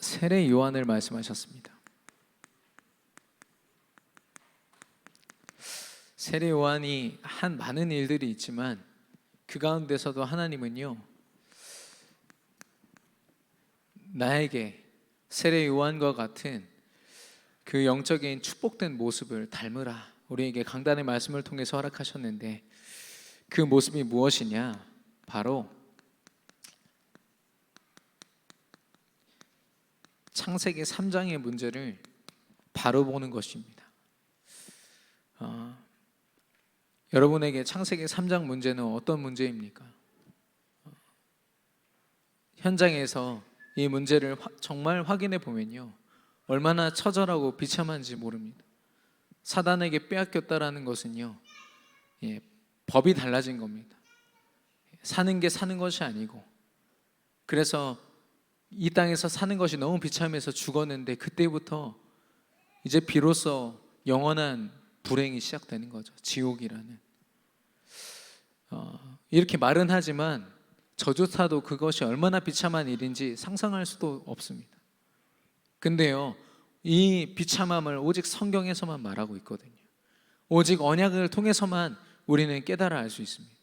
세례 요한을 말씀하셨습니다. 세례 요한이 한 많은 일들이 있지만 그 가운데서도 하나님은요, 나에게 세례 요한과 같은 그 영적인 축복된 모습을 닮으라, 우리에게 강단의 말씀을 통해서 허락하셨는데, 그 모습이 무엇이냐? 바로 창세기 3장의 문제를 바로 보는 것입니다. 여러분에게 창세기 3장 문제는 어떤 문제입니까? 현장에서 이 문제를 정말 확인해 보면요, 얼마나 처절하고 비참한지 모릅니다. 사단에게 빼앗겼다라는 것은요, 법이 달라진 겁니다. 사는 게 사는 것이 아니고, 그래서 이 땅에서 사는 것이 너무 비참해서 죽었는데, 그때부터 이제 비로소 영원한 불행이 시작되는 거죠. 지옥이라는. 이렇게 말은 하지만 저조차도 그것이 얼마나 비참한 일인지 상상할 수도 없습니다. 근데요, 이 비참함을 오직 성경에서만 말하고 있거든요. 오직 언약을 통해서만 우리는 깨달아 알 수 있습니다.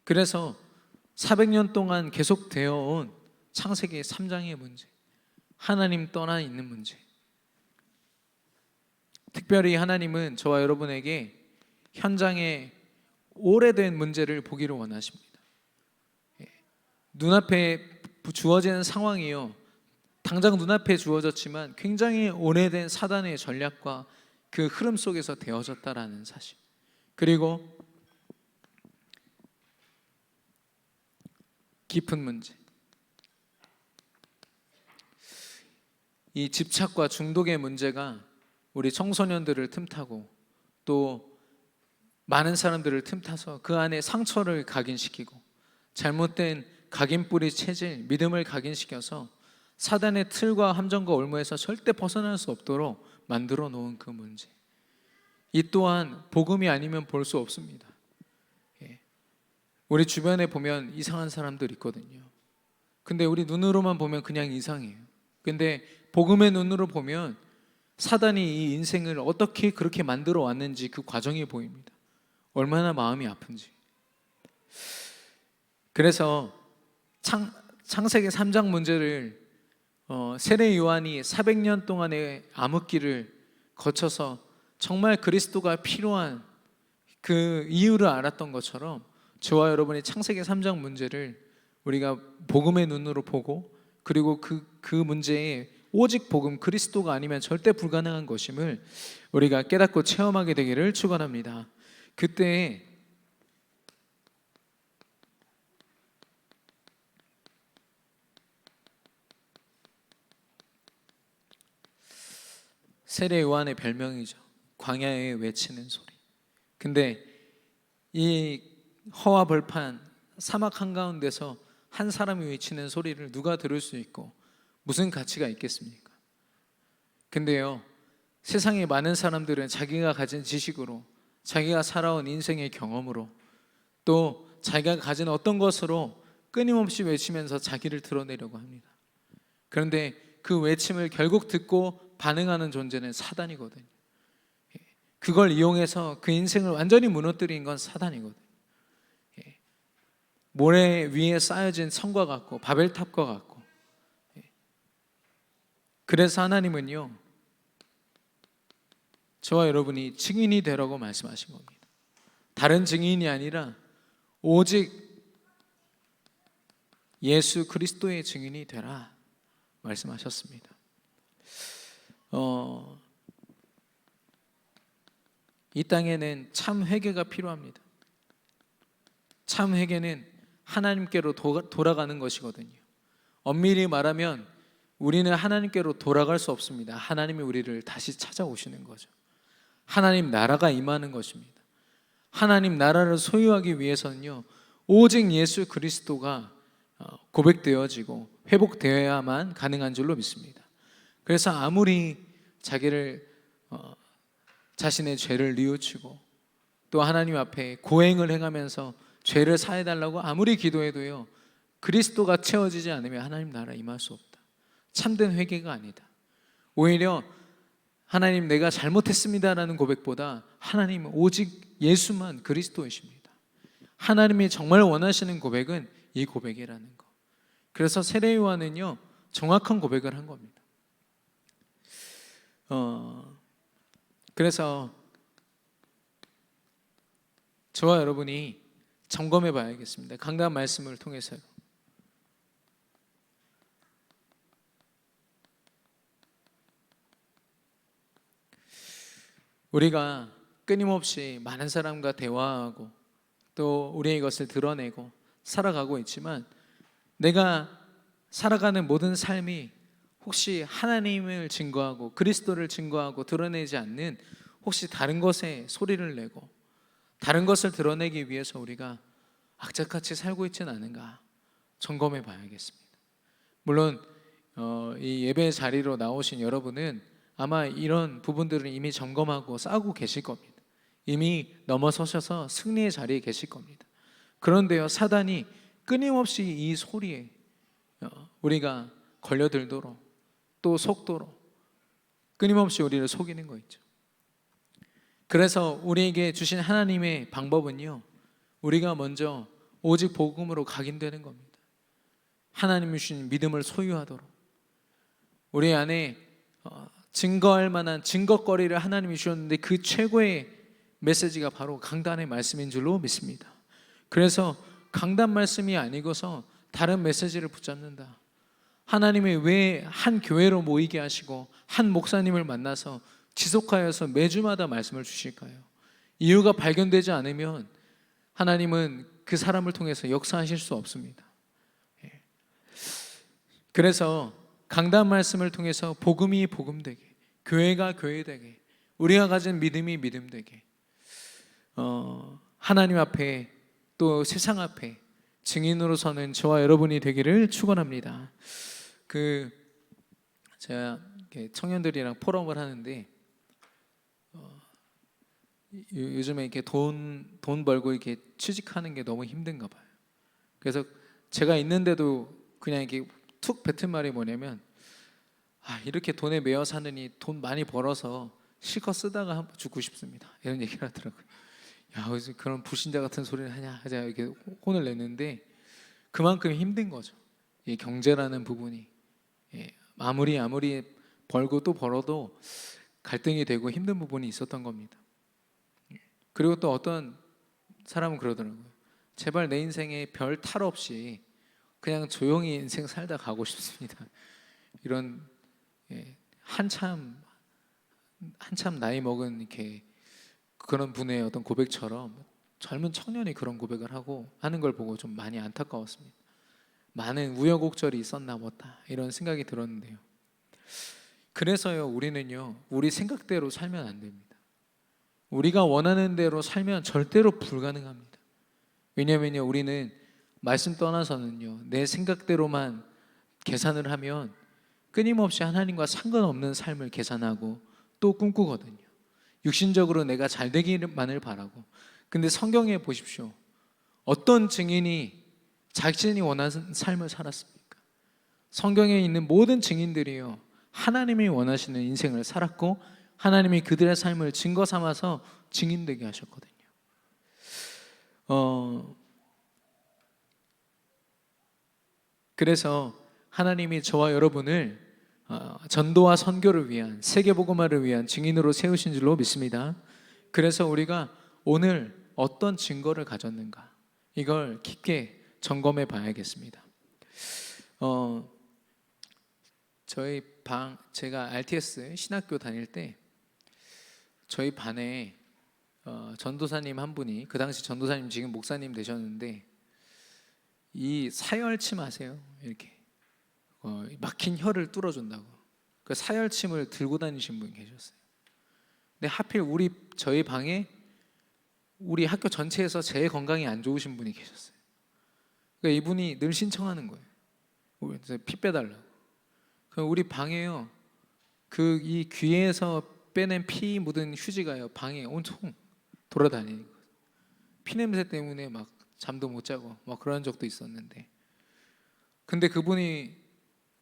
그래서 400년 동안 계속되어 온 창세기 3장의 문제, 하나님 떠나 있는 문제, 특별히 하나님은 저와 여러분에게 현장에 오래된 문제를 보기를 원하십니다. 눈앞에 주어지는 상황이요, 당장 눈앞에 주어졌지만 굉장히 오래된 사단의 전략과 그 흐름 속에서 되어졌다라는 사실, 그리고 깊은 문제, 이 집착과 중독의 문제가 우리 청소년들을 틈타고 또 많은 사람들을 틈타서 그 안에 상처를 각인시키고, 잘못된 각인뿌리 체질, 믿음을 각인시켜서 사단의 틀과 함정과 올무에서 절대 벗어날 수 없도록 만들어 놓은 그 문제, 이 또한 복음이 아니면 볼 수 없습니다. 우리 주변에 보면 이상한 사람들 있거든요. 근데 우리 눈으로만 보면 그냥 이상해요. 근데 복음의 눈으로 보면 사단이 이 인생을 어떻게 그렇게 만들어 왔는지 그 과정이 보입니다. 얼마나 마음이 아픈지. 그래서 창세기 3장 문제를 세례 요한이 400년 동안의 암흑기를 거쳐서 정말 그리스도가 필요한 그 이유를 알았던 것처럼, 저와 여러분이 창세기 3장 문제를 우리가 복음의 눈으로 보고, 그리고 그 문제에 오직 복음, 그리스도가 아니면 절대 불가능한 것임을 우리가 깨닫고 체험하게 되기를 축원합니다. 그때 세례 요한의 별명이죠. 광야에 외치는 소리. 근데 이 허와 벌판 사막 한가운데서 한 사람이 외치는 소리를 누가 들을 수 있고 무슨 가치가 있겠습니까? 근데요, 세상의 많은 사람들은 자기가 가진 지식으로, 자기가 살아온 인생의 경험으로, 또 자기가 가진 어떤 것으로 끊임없이 외치면서 자기를 드러내려고 합니다. 그런데 그 외침을 결국 듣고 반응하는 존재는 사단이거든요. 그걸 이용해서 그 인생을 완전히 무너뜨린 건 사단이거든요. 모래 위에 쌓여진 성과 같고 바벨탑과 같고. 그래서 하나님은요, 저와 여러분이 증인이 되라고 말씀하신 겁니다. 다른 증인이 아니라 오직 예수 그리스도의 증인이 되라 말씀하셨습니다. 이 땅에는 참 회개가 필요합니다. 참 회개는 하나님께로 돌아가는 것이거든요. 엄밀히 말하면 우리는 하나님께로 돌아갈 수 없습니다. 하나님이 우리를 다시 찾아오시는 거죠. 하나님 나라가 임하는 것입니다. 하나님 나라를 소유하기 위해서는요, 오직 예수 그리스도가 고백되어지고 회복되어야만 가능한 줄로 믿습니다. 그래서 아무리 자신의 죄를 뉘우치고 또 하나님 앞에 고행을 행하면서 죄를 사해달라고 아무리 기도해도요, 그리스도가 채워지지 않으면 하나님 나라 임할 수 없다. 참된 회개가 아니다. 오히려 하나님 내가 잘못했습니다라는 고백보다 하나님 오직 예수만 그리스도이십니다. 하나님이 정말 원하시는 고백은 이 고백이라는 거. 그래서 세례 요한은요 정확한 고백을 한 겁니다. 그래서 저와 여러분이 점검해 봐야겠습니다. 강단 말씀을 통해서요. 우리가 끊임없이 많은 사람과 대화하고 또 우리의 것을 드러내고 살아가고 있지만 내가 살아가는 모든 삶이 혹시 하나님을 증거하고 그리스도를 증거하고 드러내지 않는 혹시 다른 것에 소리를 내고 다른 것을 드러내기 위해서 우리가 악착같이 살고 있지는 않은가 점검해 봐야겠습니다. 물론 이 예배 자리로 나오신 여러분은 아마 이런 부분들을 이미 점검하고 싸우고 계실 겁니다. 이미 넘어서셔서 승리의 자리에 계실 겁니다. 그런데요 사단이 끊임없이 이 소리에 우리가 걸려들도록 또 속도록 끊임없이 우리를 속이는 거 있죠. 그래서 우리에게 주신 하나님의 방법은요 우리가 먼저 오직 복음으로 각인되는 겁니다. 하나님이 주신 믿음을 소유하도록 우리 안에 증거할 만한 증거거리를 하나님이 주셨는데 그 최고의 메시지가 바로 강단의 말씀인 줄로 믿습니다. 그래서 강단 말씀이 아니고서 다른 메시지를 붙잡는다. 하나님이 왜 한 교회로 모이게 하시고 한 목사님을 만나서 지속하여서 매주마다 말씀을 주실까요? 이유가 발견되지 않으면 하나님은 그 사람을 통해서 역사하실 수 없습니다. 그래서 강단 말씀을 통해서 복음이 복음되게, 교회가 교회되게, 우리가 가진 믿음이 믿음되게 하나님 앞에 또 세상 앞에 증인으로 서는 저와 여러분이 되기를 축원합니다. 제가 청년들이랑 포럼을 하는데 요즘에 이렇게 돈 벌고 이렇게 취직하는 게 너무 힘든가 봐요. 그래서 제가 있는데도 그냥 이렇게 툭 뱉은 말이 뭐냐면 이렇게 돈에 매여 사느니 돈 많이 벌어서 실컷 쓰다가 죽고 싶습니다. 이런 얘기를 하더라고요. 그런 불신자 같은 소리를 하냐 제가 이렇게 혼을 냈는데 그만큼 힘든 거죠. 이 경제라는 부분이 아무리 벌고 또 벌어도 갈등이 되고 힘든 부분이 있었던 겁니다. 그리고 또 어떤 사람은 그러더라고요. 제발 내 인생에 별 탈 없이 그냥 조용히 인생 살다 가고 싶습니다. 이런 한참 나이 먹은 이렇게 그런 분의 어떤 고백처럼 젊은 청년이 그런 고백을 하는 걸 보고 좀 많이 안타까웠습니다. 많은 우여곡절이 있었나 보다 이런 생각이 들었는데요. 그래서요 우리는요 우리 생각대로 살면 안 됩니다. 우리가 원하는 대로 살면 절대로 불가능합니다. 왜냐하면요 우리는 말씀 떠나서는요 내 생각대로만 계산을 하면 끊임없이 하나님과 상관없는 삶을 계산하고 또 꿈꾸거든요. 육신적으로 내가 잘 되기만을 바라고. 근데 성경에 보십시오. 어떤 증인이 자신이 원하는 삶을 살았습니까? 성경에 있는 모든 증인들이요 하나님이 원하시는 인생을 살았고 하나님이 그들의 삶을 증거 삼아서 증인되게 하셨거든요. 그래서 하나님이 저와 여러분을 전도와 선교를 위한 세계복음화를 위한 증인으로 세우신 줄로 믿습니다. 그래서 우리가 오늘 어떤 증거를 가졌는가 이걸 깊게 점검해 봐야겠습니다. 저희 제가 RTS 신학교 다닐 때 저희 반에 전도사님 한 분이 그 당시 전도사님 지금 목사님 되셨는데 이 사열침 아세요? 이렇게 막힌 혀를 뚫어준다고 그 사열침을 들고 다니신 분이 계셨어요. 근데 하필 저희 방에 우리 학교 전체에서 제일 건강이 안 좋으신 분이 계셨어요. 그러니까 이분이 늘 신청하는 거예요. 피 빼달라고. 우리 방에요 이 귀에서 빼낸 피 묻은 휴지가요 방에 온통 돌아다니는 거예요. 피 냄새 때문에 막 잠도 못 자고 막 그런 적도 있었는데 근데 그분이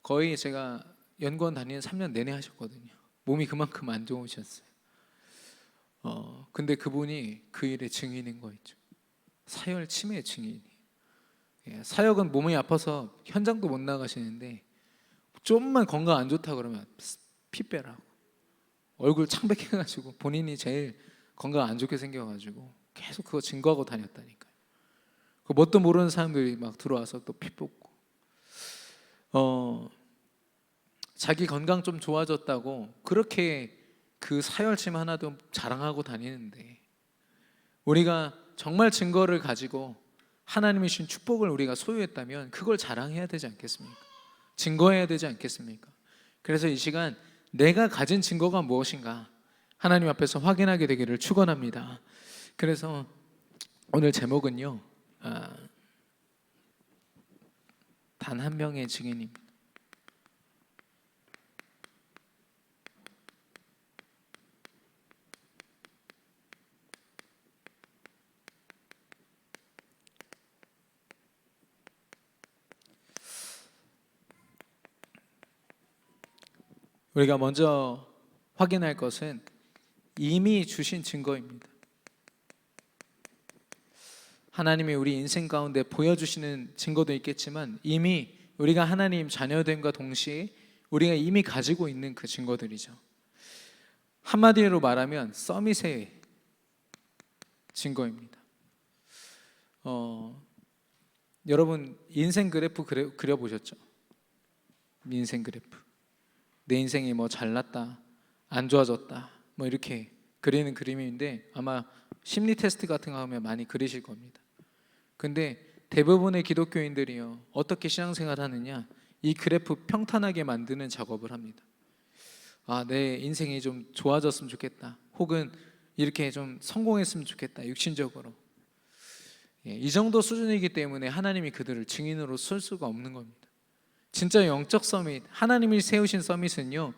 거의 제가 연구원 다니는 3년 내내 하셨거든요. 몸이 그만큼 안 좋으셨어요. 근데 그분이 그 일의 증인인 거 있죠. 사열 치매 증인이. 사역은 몸이 아파서 현장도 못 나가시는데 좀만 건강 안 좋다 그러면 피 빼라고 얼굴 창백해가지고 본인이 제일 건강 안 좋게 생겨가지고 계속 그거 증거하고 다녔다니까요. 그 뭣도 모르는 사람들이 막 들어와서 또 피 뽑고 자기 건강 좀 좋아졌다고 그렇게 그 사열침 하나도 자랑하고 다니는데, 우리가 정말 증거를 가지고 하나님이 주신 축복을 우리가 소유했다면 그걸 자랑해야 되지 않겠습니까? 증거해야 되지 않겠습니까? 그래서 이 시간 내가 가진 증거가 무엇인가 하나님 앞에서 확인하게 되기를 축원합니다. 그래서 오늘 제목은요, 단 한 명의 증인입니다. 우리가 먼저 확인할 것은 이미 주신 증거입니다. 하나님이 우리 인생 가운데 보여주시는 증거도 있겠지만 이미 우리가 하나님 자녀됨과 동시에 우리가 이미 가지고 있는 그 증거들이죠. 한마디로 말하면 서밋의 증거입니다. 여러분 인생 그래프 그려보셨죠? 인생 그래프. 내 인생이 뭐 잘났다, 안 좋아졌다, 뭐 이렇게 그리는 그림인데 아마 심리 테스트 같은 거 하면 많이 그리실 겁니다. 근데 대부분의 기독교인들이요, 어떻게 신앙생활 하느냐, 이 그래프 평탄하게 만드는 작업을 합니다. 내 인생이 좀 좋아졌으면 좋겠다, 혹은 이렇게 좀 성공했으면 좋겠다, 육신적으로. 이 정도 수준이기 때문에 하나님이 그들을 증인으로 쓸 수가 없는 겁니다. 진짜 영적 서밋, 하나님이 세우신 서밋은요,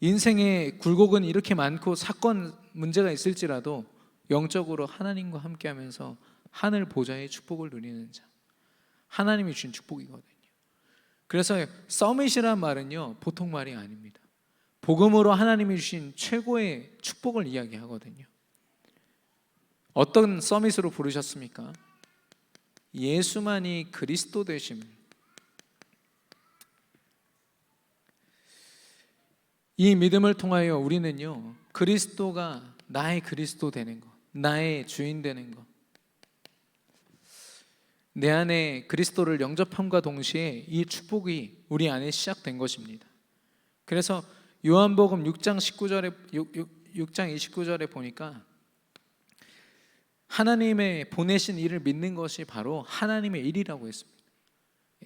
인생의 굴곡은 이렇게 많고 사건 문제가 있을지라도 영적으로 하나님과 함께하면서 하늘 보좌의 축복을 누리는 자, 하나님이 주신 축복이거든요. 그래서 서밋이란 말은요 보통 말이 아닙니다. 복음으로 하나님이 주신 최고의 축복을 이야기하거든요. 어떤 서밋으로 부르셨습니까? 예수만이 그리스도 되심. 이 믿음을 통하여 우리는요, 그리스도가 나의 그리스도 되는 것, 나의 주인 되는 것, 내 안에 그리스도를 영접함과 동시에 이 축복이 우리 안에 시작된 것입니다. 그래서 요한복음 6장 29절에 보니까 하나님의 보내신 일을 믿는 것이 바로 하나님의 일이라고 했습니다.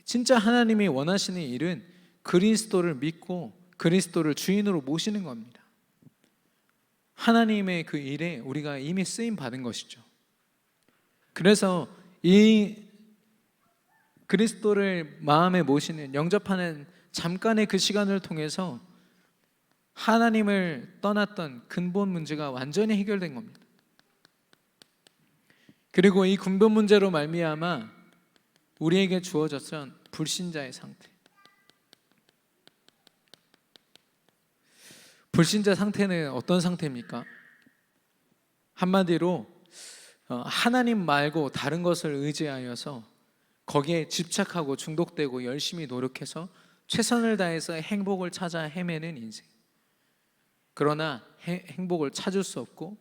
진짜 하나님이 원하시는 일은 그리스도를 믿고 그리스도를 주인으로 모시는 겁니다. 하나님의 그 일에 우리가 이미 쓰임 받은 것이죠. 그래서 이 그리스도를 마음에 모시는, 영접하는 잠깐의 그 시간을 통해서 하나님을 떠났던 근본 문제가 완전히 해결된 겁니다. 그리고 이 근본 문제로 말미암아 우리에게 주어졌던 불신자의 상태, 불신자 상태는 어떤 상태입니까? 한마디로 하나님 말고 다른 것을 의지하여서 거기에 집착하고 중독되고 열심히 노력해서 최선을 다해서 행복을 찾아 헤매는 인생. 그러나 행복을 찾을 수 없고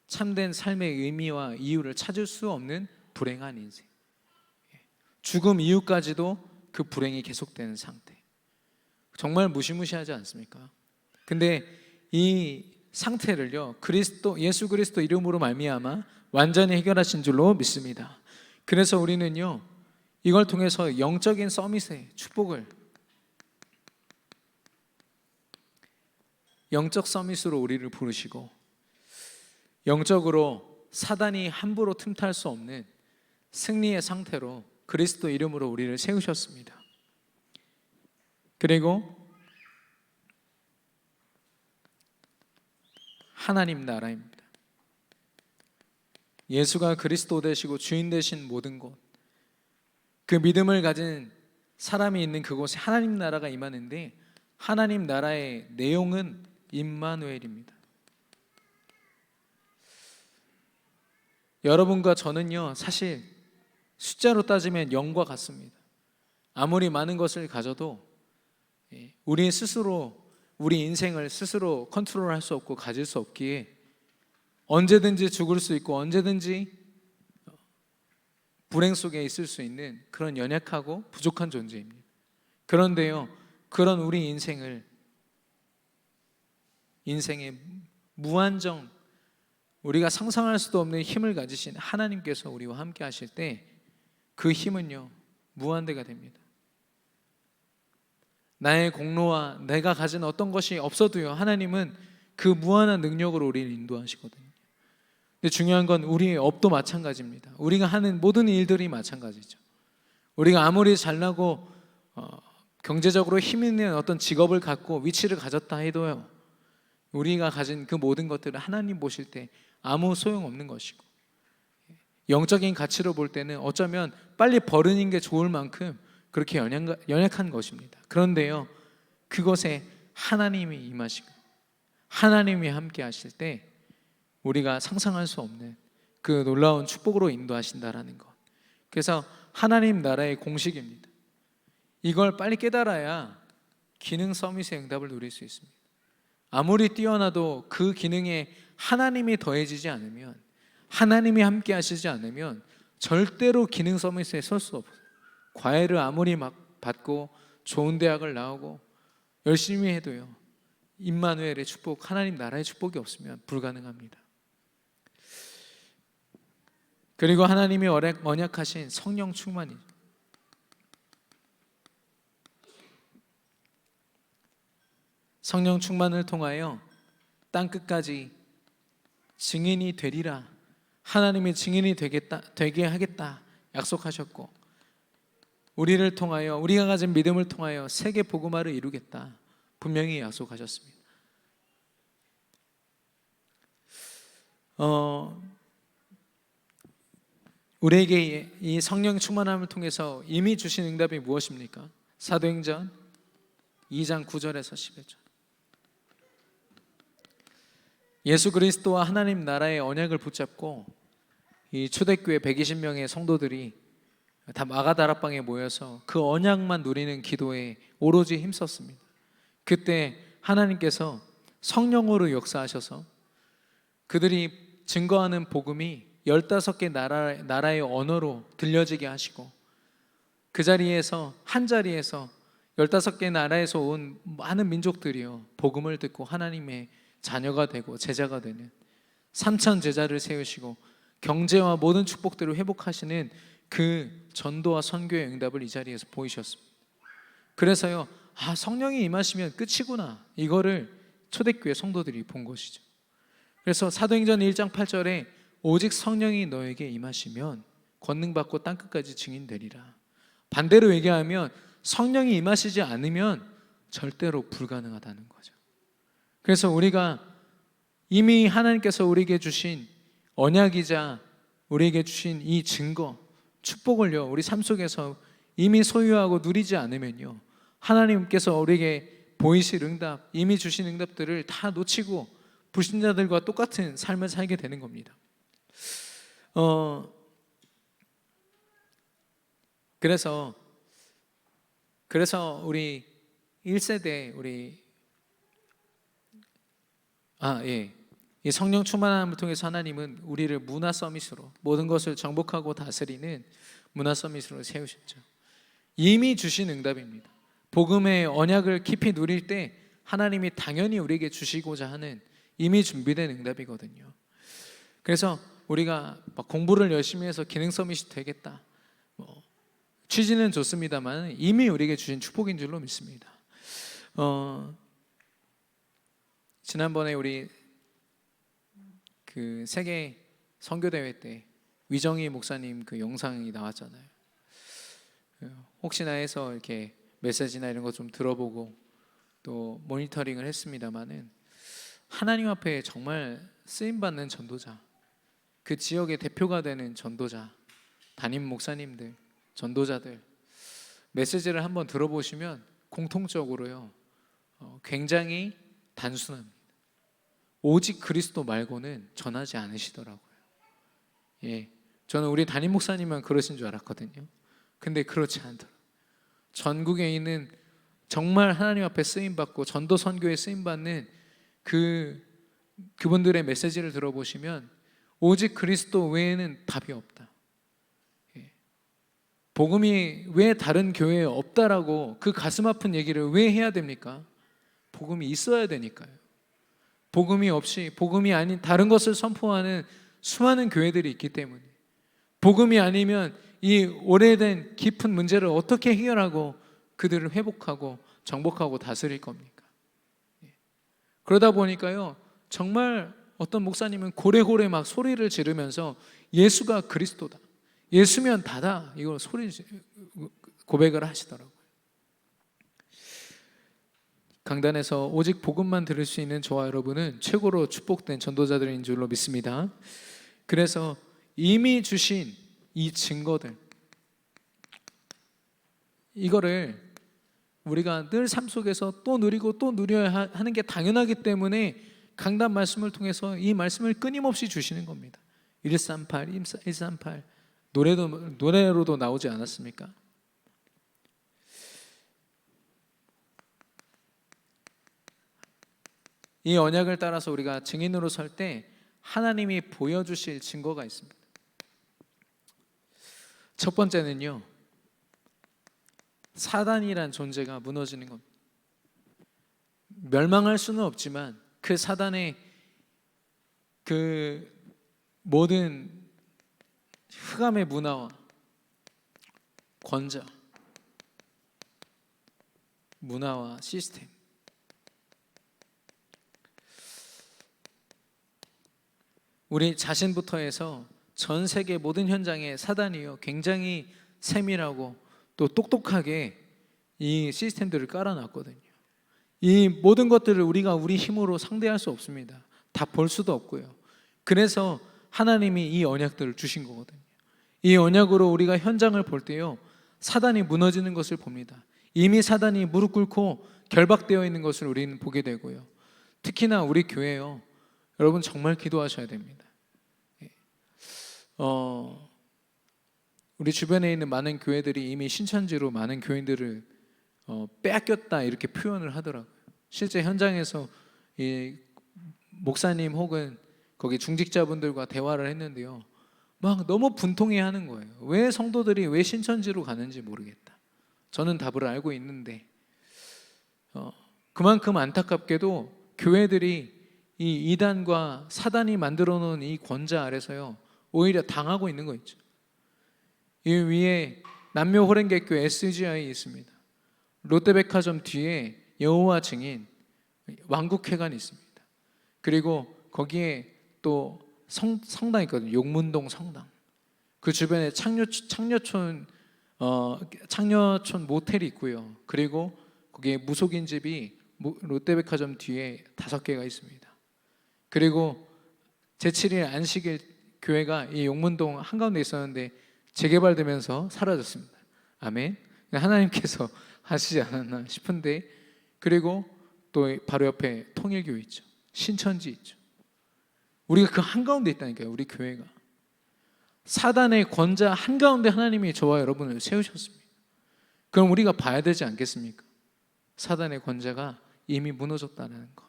참된 삶의 의미와 이유를 찾을 수 없는 불행한 인생. 죽음 이후까지도 그 불행이 계속되는 상태. 정말 무시무시하지 않습니까? 근데 이 상태를요, 예수 그리스도 이름으로 말미암아 완전히 해결하신 줄로 믿습니다. 그래서 우리는요, 이걸 통해서 영적인 서밋의 축복을, 영적 서밋으로 우리를 부르시고 영적으로 사단이 함부로 틈탈 수 없는 승리의 상태로 그리스도 이름으로 우리를 세우셨습니다. 그리고 하나님 나라입니다. 예수가 그리스도 되시고 주인 되신 모든 곳, 그 믿음을 가진 사람이 있는 그곳에 하나님 나라가 임하는데, 하나님 나라의 내용은 임마누엘입니다. 여러분과 저는요, 사실 숫자로 따지면 0과 같습니다. 아무리 많은 것을 가져도 우리 스스로 우리 인생을 스스로 컨트롤할 수 없고 가질 수 없기에 언제든지 죽을 수 있고 언제든지 불행 속에 있을 수 있는 그런 연약하고 부족한 존재입니다. 그런데요, 그런 우리 인생의 무한정, 우리가 상상할 수도 없는 힘을 가지신 하나님께서 우리와 함께 하실 때 그 힘은요, 무한대가 됩니다. 나의 공로와 내가 가진 어떤 것이 없어도요, 하나님은 그 무한한 능력으로 우리를 인도하시거든요. 근데 중요한 건 우리의 업도 마찬가지입니다. 우리가 하는 모든 일들이 마찬가지죠. 우리가 아무리 잘나고 경제적으로 힘 있는 어떤 직업을 갖고 위치를 가졌다 해도요, 우리가 가진 그 모든 것들을 하나님 보실 때 아무 소용없는 것이고, 영적인 가치로 볼 때는 어쩌면 빨리 버리는 게 좋을 만큼 그렇게 연약한 것입니다. 그런데요, 그것에 하나님이 임하시고 하나님이 함께 하실 때 우리가 상상할 수 없는 그 놀라운 축복으로 인도하신다라는 것. 그래서 하나님 나라의 공식입니다. 이걸 빨리 깨달아야 기능 서밋의 응답을 누릴 수 있습니다. 아무리 뛰어나도 그 기능에 하나님이 더해지지 않으면, 하나님이 함께 하시지 않으면 절대로 기능 서밋에 설 수 없어요. 과외를 아무리 막 받고 좋은 대학을 나오고 열심히 해도요, 임마누엘의 축복, 하나님 나라의 축복이 없으면 불가능합니다. 그리고 하나님이 언약하신 성령 충만이죠. 성령 충만을 통하여 땅끝까지 증인이 되리라, 하나님이 증인이 되게 하겠다 약속하셨고, 우리를 통하여, 우리가 가진 믿음을 통하여 세계 복음화를 이루겠다 분명히 약속하셨습니다. 우리에게 이 성령 충만함을 통해서 이미 주신 응답이 무엇입니까? 사도행전 2장 9절에서 11절. 예수 그리스도와 하나님 나라의 언약을 붙잡고 이 초대교회 120명의 성도들이 다 마가다락방에 모여서 그 언약만 누리는 기도에 오로지 힘썼습니다. 그때 하나님께서 성령으로 역사하셔서 그들이 증거하는 복음이 15개 나라의 언어로 들려지게 하시고, 그 자리에서, 한 자리에서 15개 나라에서 온 많은 민족들이요, 복음을 듣고 하나님의 자녀가 되고 제자가 되는 3천 제자를 세우시고 경제와 모든 축복들을 회복하시는 그 전도와 선교의 응답을 이 자리에서 보이셨습니다. 그래서요, 성령이 임하시면 끝이구나, 이거를 초대교회 성도들이 본 것이죠. 그래서 사도행전 1장 8절에 오직 성령이 너에게 임하시면 권능받고 땅끝까지 증인되리라. 반대로 얘기하면 성령이 임하시지 않으면 절대로 불가능하다는 거죠. 그래서 우리가 이미 하나님께서 우리에게 주신 언약이자 우리에게 주신 이 증거, 축복을요, 우리 삶 속에서 이미 소유하고 누리지 않으면요, 하나님께서 우리에게 보이실 응답, 이미 주신 응답들을 다 놓치고 불신자들과 똑같은 삶을 살게 되는 겁니다. 그래서 우리 1세대 이 성령 충만함을 통해서 하나님은 우리를 문화 서밋으로, 모든 것을 정복하고 다스리는 문화 서밋으로 세우셨죠. 이미 주신 응답입니다. 복음의 언약을 깊이 누릴 때 하나님이 당연히 우리에게 주시고자 하는 이미 준비된 응답이거든요. 그래서 우리가 막 공부를 열심히 해서 기능 서밋이 되겠다, 취지는 좋습니다만 이미 우리에게 주신 축복인 줄로 믿습니다. 지난번에 우리 그 세계 선교대회 때 위정희 목사님 그 영상이 나왔잖아요. 혹시나 해서 이렇게 메시지나 이런 거 좀 들어보고 또 모니터링을 했습니다마는, 하나님 앞에 정말 쓰임받는 전도자, 그 지역의 대표가 되는 전도자, 담임 목사님들, 전도자들 메시지를 한번 들어보시면 공통적으로요, 굉장히 단순합니다. 오직 그리스도 말고는 전하지 않으시더라고요. 예, 저는 우리 담임 목사님만 그러신 줄 알았거든요. 근데 그렇지 않더라고요. 전국에 있는 정말 하나님 앞에 쓰임받고 전도 선교에 쓰임받는 그분들의 메시지를 들어보시면 오직 그리스도 외에는 답이 없다. 예. 복음이 왜 다른 교회에 없다라고 그 가슴 아픈 얘기를 왜 해야 됩니까? 복음이 있어야 되니까요. 복음이 없이 복음이 아닌 다른 것을 선포하는 수많은 교회들이 있기 때문에, 복음이 아니면 이 오래된 깊은 문제를 어떻게 해결하고 그들을 회복하고 정복하고 다스릴 겁니까? 그러다 보니까요, 정말 어떤 목사님은 고래고래 막 소리를 지르면서 예수가 그리스도다, 예수면 다다, 이걸 고백을 하시더라고요. 강단에서 오직 복음만 들을 수 있는 저와 여러분은 최고로 축복된 전도자들인 줄로 믿습니다. 그래서 이미 주신 이 증거들, 이거를 우리가 늘 삶 속에서 또 누리고 또 누려야 하는 게 당연하기 때문에 강단 말씀을 통해서 이 말씀을 끊임없이 주시는 겁니다. 138, 138 노래로도 나오지 않았습니까? 이 언약을 따라서 우리가 증인으로 설 때 하나님이 보여주실 증거가 있습니다. 첫 번째는요, 사단이란 존재가 무너지는 겁니다. 멸망할 수는 없지만 그 사단의 그 모든 흑암의 문화와 권자, 문화와 시스템, 우리 자신부터 해서 전 세계 모든 현장에 사단이요, 굉장히 세밀하고 또 똑똑하게 이 시스템들을 깔아놨거든요. 이 모든 것들을 우리가 우리 힘으로 상대할 수 없습니다. 다 볼 수도 없고요. 그래서 하나님이 이 언약들을 주신 거거든요. 이 언약으로 우리가 현장을 볼 때요, 사단이 무너지는 것을 봅니다. 이미 사단이 무릎 꿇고 결박되어 있는 것을 우리는 보게 되고요. 특히나 우리 교회요, 여러분 정말 기도하셔야 됩니다. 우리 주변에 있는 많은 교회들이 이미 신천지로 많은 교인들을 빼앗겼다 이렇게 표현을 하더라고요. 실제 현장에서 이 목사님 혹은 거기 중직자분들과 대화를 했는데요, 막 너무 분통해하는 거예요. 왜 성도들이 왜 신천지로 가는지 모르겠다. 저는 답을 알고 있는데 그만큼 안타깝게도 교회들이 이 이단과 사단이 만들어 놓은 이 권자 아래서요, 오히려 당하고 있는 거 있죠. 이 위에 남묘 호랭개교 SGI 있습니다. 롯데백화점 뒤에 여호와 증인 왕국회관이 있습니다. 그리고 거기에 또 성당 있거든요. 용문동 성당. 그 주변에 창녀촌 모텔이 있고요. 그리고 거기에 무속인 집이 롯데백화점 뒤에 5개가 있습니다. 그리고 제7일 안식일 교회가 이 용문동 한가운데 있었는데 재개발되면서 사라졌습니다. 아멘. 하나님께서 하시지 않았나 싶은데, 그리고 또 바로 옆에 통일교회 있죠. 신천지 있죠. 우리가 그 한가운데 있다니까요. 우리 교회가 사단의 권자 한가운데 하나님이 저와 여러분을 세우셨습니다. 그럼 우리가 봐야 되지 않겠습니까? 사단의 권자가 이미 무너졌다는 것,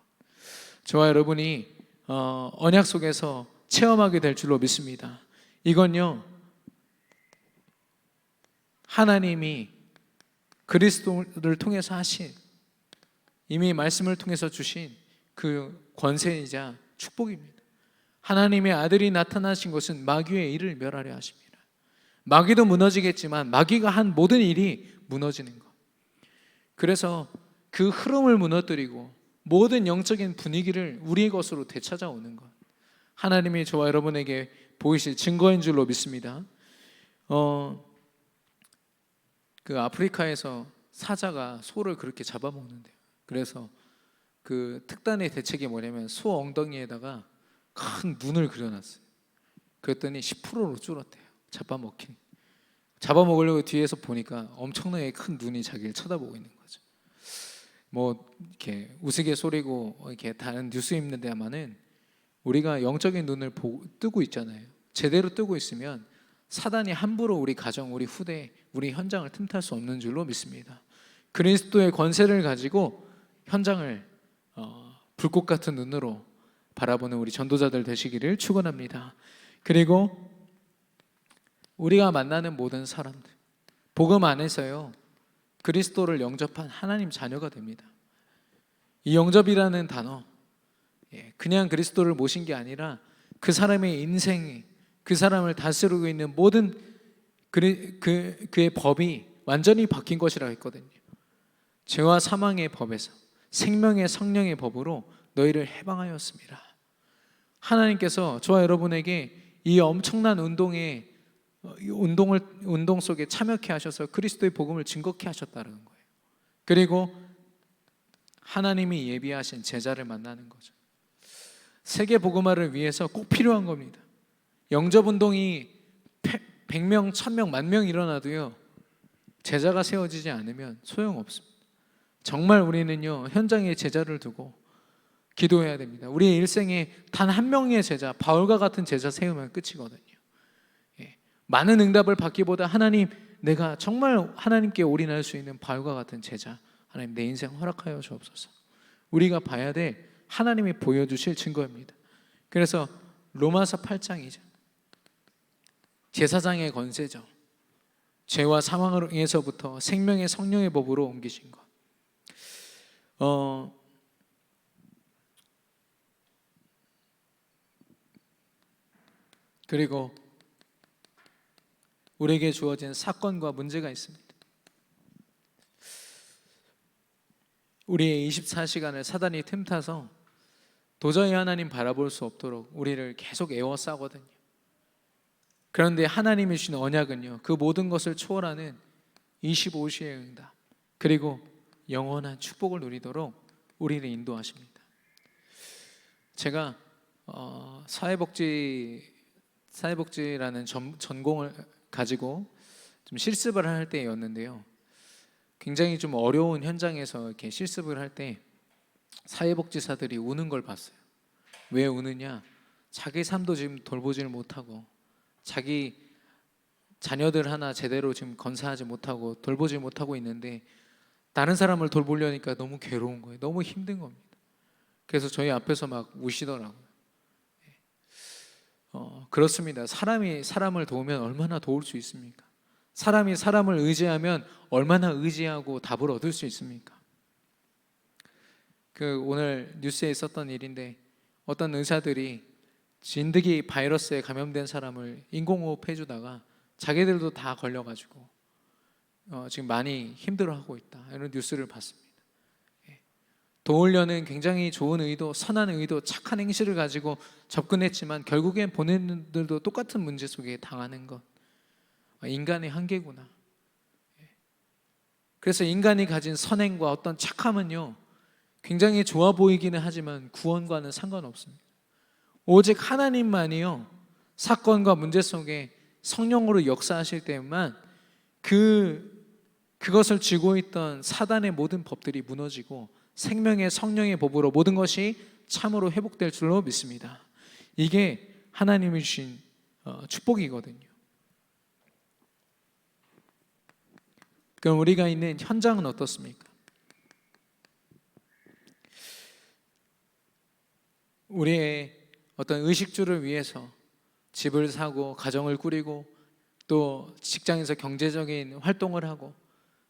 저와 여러분이 언약 속에서 체험하게 될 줄로 믿습니다. 이건요, 하나님이 그리스도를 통해서 하신, 이미 말씀을 통해서 주신 그 권세이자 축복입니다. 하나님의 아들이 나타나신 것은 마귀의 일을 멸하려 하십니다. 마귀도 무너지겠지만 마귀가 한 모든 일이 무너지는 것. 그래서 그 흐름을 무너뜨리고 모든 영적인 분위기를 우리의 것으로 되찾아오는 것, 하나님이 저와 여러분에게 보이실 증거인 줄로 믿습니다. 그 아프리카에서 사자가 소를 그렇게 잡아먹는데요. 그래서 그 특단의 대책이 뭐냐면 소 엉덩이에다가 큰 눈을 그려놨어요. 그랬더니 10%로 줄었대요. 잡아먹으려고 뒤에서 보니까 엄청나게 큰 눈이 자기를 쳐다보고 있는 거죠. 뭐 이렇게 우스갯소리고 이렇게 다른 뉴스입니다만은 우리가 영적인 눈을 뜨고 있잖아요. 제대로 뜨고 있으면 사단이 함부로 우리 가정, 우리 후대, 우리 현장을 틈탈 수 없는 줄로 믿습니다. 그리스도의 권세를 가지고 현장을 불꽃 같은 눈으로 바라보는 우리 전도자들 되시기를 축원합니다. 그리고 우리가 만나는 모든 사람들, 복음 안에서요, 그리스도를 영접한 하나님 자녀가 됩니다. 이 영접이라는 단어, 그냥 그리스도를 모신 게 아니라 그 사람의 인생이, 그 사람을 다스리고 있는 모든 그의 법이 완전히 바뀐 것이라고 했거든요. 죄와 사망의 법에서 생명의 성령의 법으로 너희를 해방하였습니다. 하나님께서 저와 여러분에게 이 엄청난 운동 속에 참여케 하셔서 그리스도의 복음을 증거케 하셨다는 거예요. 그리고 하나님이 예비하신 제자를 만나는 거죠. 세계 복음화를 위해서 꼭 필요한 겁니다. 영접 운동이 100명, 1000명, 10,000명 일어나도요, 제자가 세워지지 않으면 소용없습니다. 정말 우리는요, 현장에 제자를 두고 기도해야 됩니다. 우리의 일생에 단 한 명의 제자, 바울과 같은 제자 세우면 끝이거든요. 많은 응답을 받기보다 하나님, 내가 정말 하나님께 올인할 수 있는 바울과 같은 제자, 하나님 내 인생 허락하여 주옵소서. 우리가 봐야 될 하나님이 보여주실 증거입니다. 그래서 로마서 8장이죠. 제사장의 권세죠. 죄와 사망에서부터 생명의 성령의 법으로 옮기신 것. 그리고 우리에게 주어진 사건과 문제가 있습니다. 우리의 24시간을 사단이 틈타서 도저히 하나님 바라볼 수 없도록 우리를 계속 에워싸거든요. 그런데 하나님이 주신 언약은요, 그 모든 것을 초월하는 25시의 응답, 그리고 영원한 축복을 누리도록 우리를 인도하십니다. 제가 사회복지라는 전공을 가지고 좀 실습을 할 때였는데요, 굉장히 좀 어려운 현장에서 이렇게 실습을 할 때 사회복지사들이 우는 걸 봤어요. 왜 우느냐? 자기 삶도 지금 돌보지를 못하고 자기 자녀들 하나 제대로 지금 건사하지 못하고 돌보지 못하고 있는데 다른 사람을 돌보려니까 너무 괴로운 거예요. 너무 힘든 겁니다. 그래서 저희 앞에서 막 우시더라고요. 그렇습니다. 사람이 사람을 도우면 얼마나 도울 수 있습니까? 사람이 사람을 의지하면 얼마나 의지하고 답을 얻을 수 있습니까? 오늘 뉴스에 있었던 일인데, 어떤 의사들이 진드기 바이러스에 감염된 사람을 인공호흡 해주다가 자기들도 다 걸려가지고 지금 많이 힘들어하고 있다, 이런 뉴스를 봤습니다. 도우려는 굉장히 좋은 의도, 선한 의도, 착한 행실을 가지고 접근했지만 결국엔 본인들도 똑같은 문제 속에 당하는 것, 인간의 한계구나. 그래서 인간이 가진 선행과 어떤 착함은요, 굉장히 좋아 보이기는 하지만 구원과는 상관없습니다. 오직 하나님만이요, 사건과 문제 속에 성령으로 역사하실 때만 그것을 쥐고 있던 사단의 모든 법들이 무너지고 생명의 성령의 법으로 모든 것이 참으로 회복될 줄로 믿습니다. 이게 하나님이 주신 축복이거든요. 그럼 우리가 있는 현장은 어떻습니까? 우리의 어떤 의식주를 위해서 집을 사고 가정을 꾸리고 또 직장에서 경제적인 활동을 하고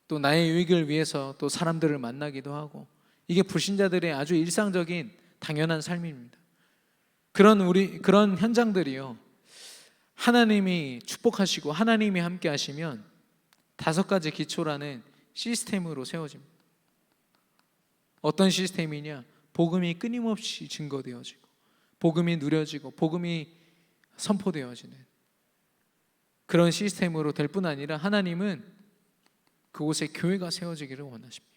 또 나의 유익을 위해서 또 사람들을 만나기도 하고, 이게 불신자들의 아주 일상적인 당연한 삶입니다. 그런 현장들이요, 하나님이 축복하시고 하나님이 함께 하시면 5가지 기초라는 시스템으로 세워집니다. 어떤 시스템이냐? 복음이 끊임없이 증거되어지고 복음이 누려지고 복음이 선포되어지는 그런 시스템으로 될 뿐 아니라, 하나님은 그곳에 교회가 세워지기를 원하십니다.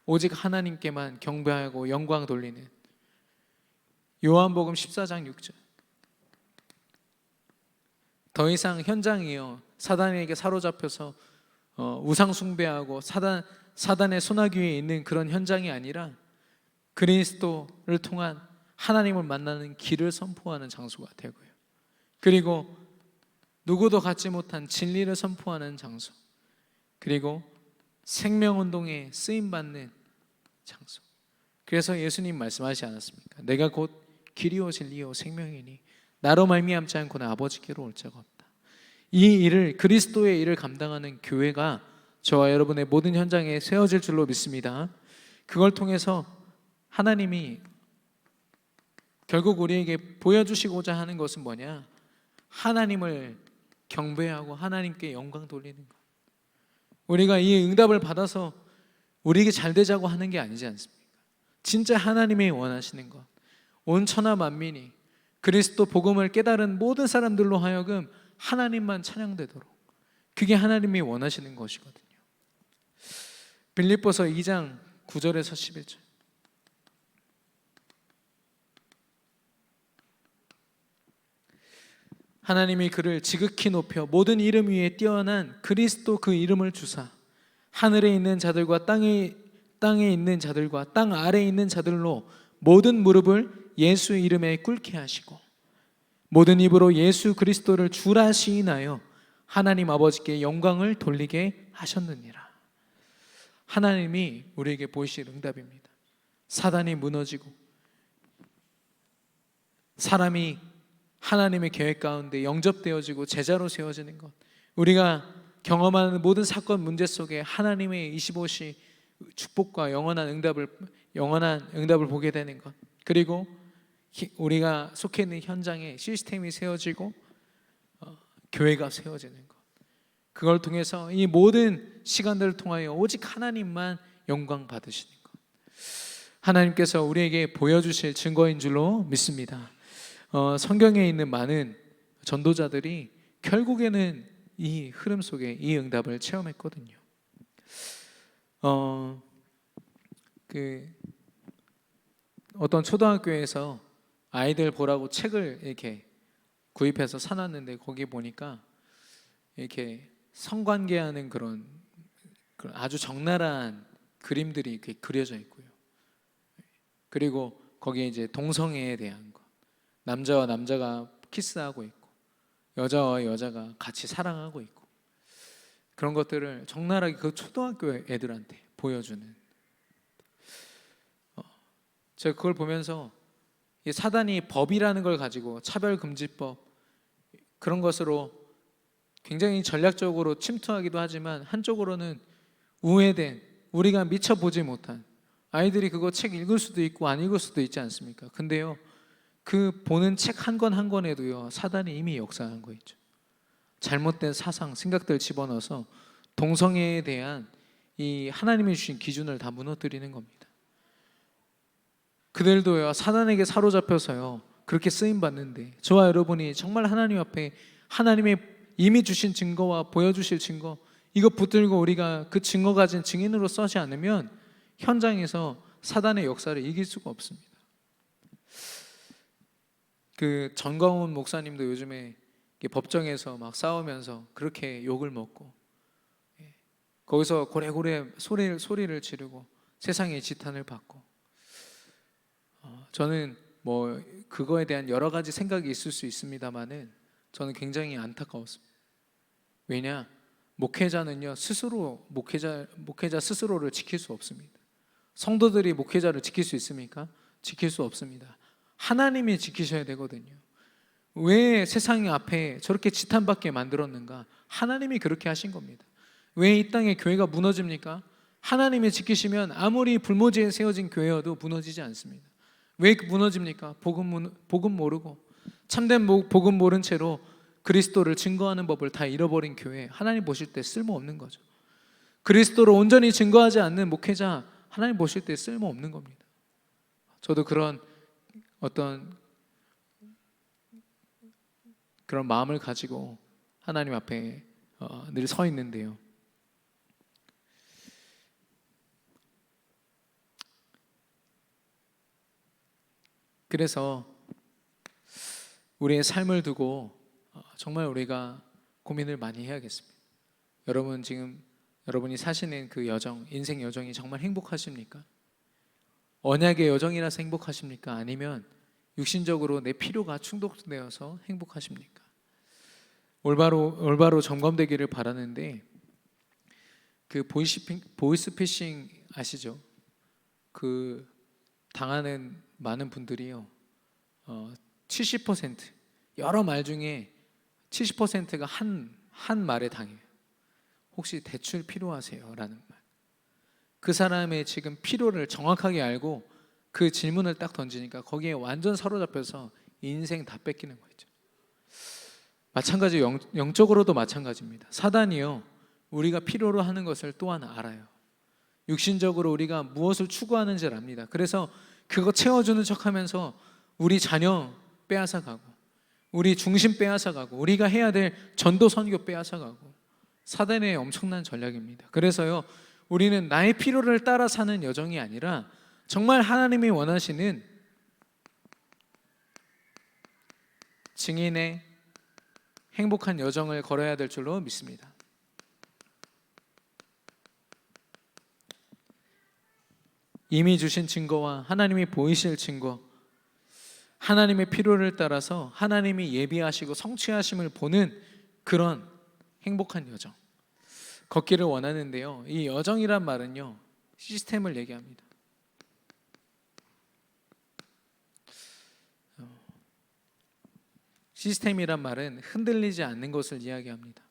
오직 하나님께만 경배하고 영광 돌리는, 요한복음 14장 6절. 더 이상 현장이요, 사단에게 사로잡혀서 우상 숭배하고 사단의 소나기 위에 있는 그런 현장이 아니라 그리스도를 통한 하나님을 만나는 길을 선포하는 장소가 되고요. 그리고 누구도 갖지 못한 진리를 선포하는 장소, 그리고 생명운동에 쓰임받는 장소. 그래서 예수님 말씀하시지 않았습니까? 내가 곧 길이요 진리요 생명이니 나로 말미암지 않고는 아버지께로 올 자가 없다. 이 일을, 그리스도의 일을 감당하는 교회가 저와 여러분의 모든 현장에 세워질 줄로 믿습니다. 그걸 통해서 하나님이 결국 우리에게 보여주시고자 하는 것은 뭐냐? 하나님을 경배하고 하나님께 영광 돌리는 것. 우리가 이 응답을 받아서 우리에게 잘 되자고 하는 게 아니지 않습니까? 진짜 하나님이 원하시는 것, 온 천하 만민이 그리스도 복음을 깨달은 모든 사람들로 하여금 하나님만 찬양되도록, 그게 하나님이 원하시는 것이거든요. 빌립보서 2장 9절에서 11절. 하나님이 그를 지극히 높여 모든 이름 위에 뛰어난 그리스도 그 이름을 주사 하늘에 있는 자들과 땅에 있는 자들과 땅 아래에 있는 자들로 모든 무릎을 예수 이름에 꿇게 하시고 모든 입으로 예수 그리스도를 주라 시인하여 하나님 아버지께 영광을 돌리게 하셨느니라. 하나님이 우리에게 보이실 응답입니다. 사단이 무너지고 사람이 하나님의 계획 가운데 영접되어지고 제자로 세워지는 것, 우리가 경험하는 모든 사건 문제 속에 하나님의 25시 축복과 영원한 응답을 보게 되는 것, 그리고 우리가 속해 있는 현장에 시스템이 세워지고 교회가 세워지는 것, 그걸 통해서 이 모든 시간들을 통하여 오직 하나님만 영광 받으시는 것, 하나님께서 우리에게 보여주실 증거인 줄로 믿습니다. 성경에 있는 많은 전도자들이 결국에는 이 흐름 속에 이 응답을 체험했거든요. 어떤 초등학교에서 아이들 보라고 책을 이렇게 구입해서 사놨는데 거기 보니까 이렇게 성관계하는 그런 아주 적나라한 그림들이 이렇게 그려져 있고요. 그리고 거기에 이제 동성애에 대한 거, 남자와 남자가 키스하고 있고 여자와 여자가 같이 사랑하고 있고, 그런 것들을 적나라하게 그 초등학교 애들한테 보여주는, 제가 그걸 보면서 사단이 법이라는 걸 가지고 차별금지법 그런 것으로 굉장히 전략적으로 침투하기도 하지만 한쪽으로는 우회된, 우리가 미처 보지 못한, 아이들이 그거 책 읽을 수도 있고 안 읽을 수도 있지 않습니까? 근데요, 그 보는 책 한 권 한 권에도요 사단이 이미 역사한 거 있죠. 잘못된 사상, 생각들 집어넣어서 동성애에 대한 이 하나님이 주신 기준을 다 무너뜨리는 겁니다. 그들도요 사단에게 사로잡혀서요 그렇게 쓰임 받는데, 저와 여러분이 정말 하나님 앞에 하나님의 이미 주신 증거와 보여주실 증거, 이거 붙들고 우리가 그 증거 가진 증인으로 서지 않으면 현장에서 사단의 역사를 이길 수가 없습니다. 그 전광훈 목사님도 요즘에 법정에서 막 싸우면서 그렇게 욕을 먹고 거기서 고래고래 소리를 지르고 세상의 지탄을 받고, 저는 뭐 그거에 대한 여러 가지 생각이 있을 수 있습니다만은 저는 굉장히 안타까웠습니다. 왜냐, 목회자는요 스스로 목회자 스스로를 지킬 수 없습니다. 성도들이 목회자를 지킬 수 있습니까? 지킬 수 없습니다. 하나님이 지키셔야 되거든요. 왜 세상 앞에 저렇게 지탄받게 만들었는가? 하나님이 그렇게 하신 겁니다. 왜 이 땅에 교회가 무너집니까? 하나님이 지키시면 아무리 불모지에 세워진 교회여도 무너지지 않습니다. 왜 무너집니까? 복음 모르고 참된 복음 모른 채로 그리스도를 증거하는 법을 다 잃어버린 교회, 하나님 보실 때 쓸모없는 거죠. 그리스도를 온전히 증거하지 않는 목회자, 하나님 보실 때 쓸모없는 겁니다. 저도 그런 어떤 그런 마음을 가지고 하나님 앞에 늘 서 있는데요, 그래서 우리의 삶을 두고 정말 우리가 고민을 많이 해야겠습니다. 여러분 지금 여러분이 사시는 그 여정, 인생 여정이 정말 행복하십니까? 언약의 여정이라서 행복하십니까? 아니면 육신적으로 내 필요가 충족되어서 행복하십니까? 올바로 점검되기를 바라는데, 그 보이스피싱 아시죠? 그 당하는 많은 분들이요, 70% 여러 말 중에 70%가 한 말에 당해요. 혹시 대출 필요하세요? 라는 말. 그 사람의 지금 필요를 정확하게 알고 그 질문을 딱 던지니까 거기에 완전 사로잡혀서 인생 다 뺏기는 거죠. 마찬가지, 영적으로도 마찬가지입니다. 사단이요, 우리가 필요로 하는 것을 또한 알아요. 육신적으로 우리가 무엇을 추구하는지를 압니다. 그래서 그거 채워주는 척하면서 우리 자녀 빼앗아가고, 우리 중심 빼앗아가고, 우리가 해야 될 전도 선교 빼앗아가고, 사단의 엄청난 전략입니다. 그래서요, 우리는 나의 필요를 따라 사는 여정이 아니라 정말 하나님이 원하시는 증인의 행복한 여정을 걸어야 될 줄로 믿습니다. 이미 주신 증거와 하나님이 보이실 증거, 하나님의 필요를 따라서 하나님이 예비하시고 성취하심을 보는 그런 행복한 여정 걷기를 원하는데요, 이 여정이란 말은요, 시스템을 얘기합니다. 시스템이란 말은 흔들리지 않는 것을 이야기합니다.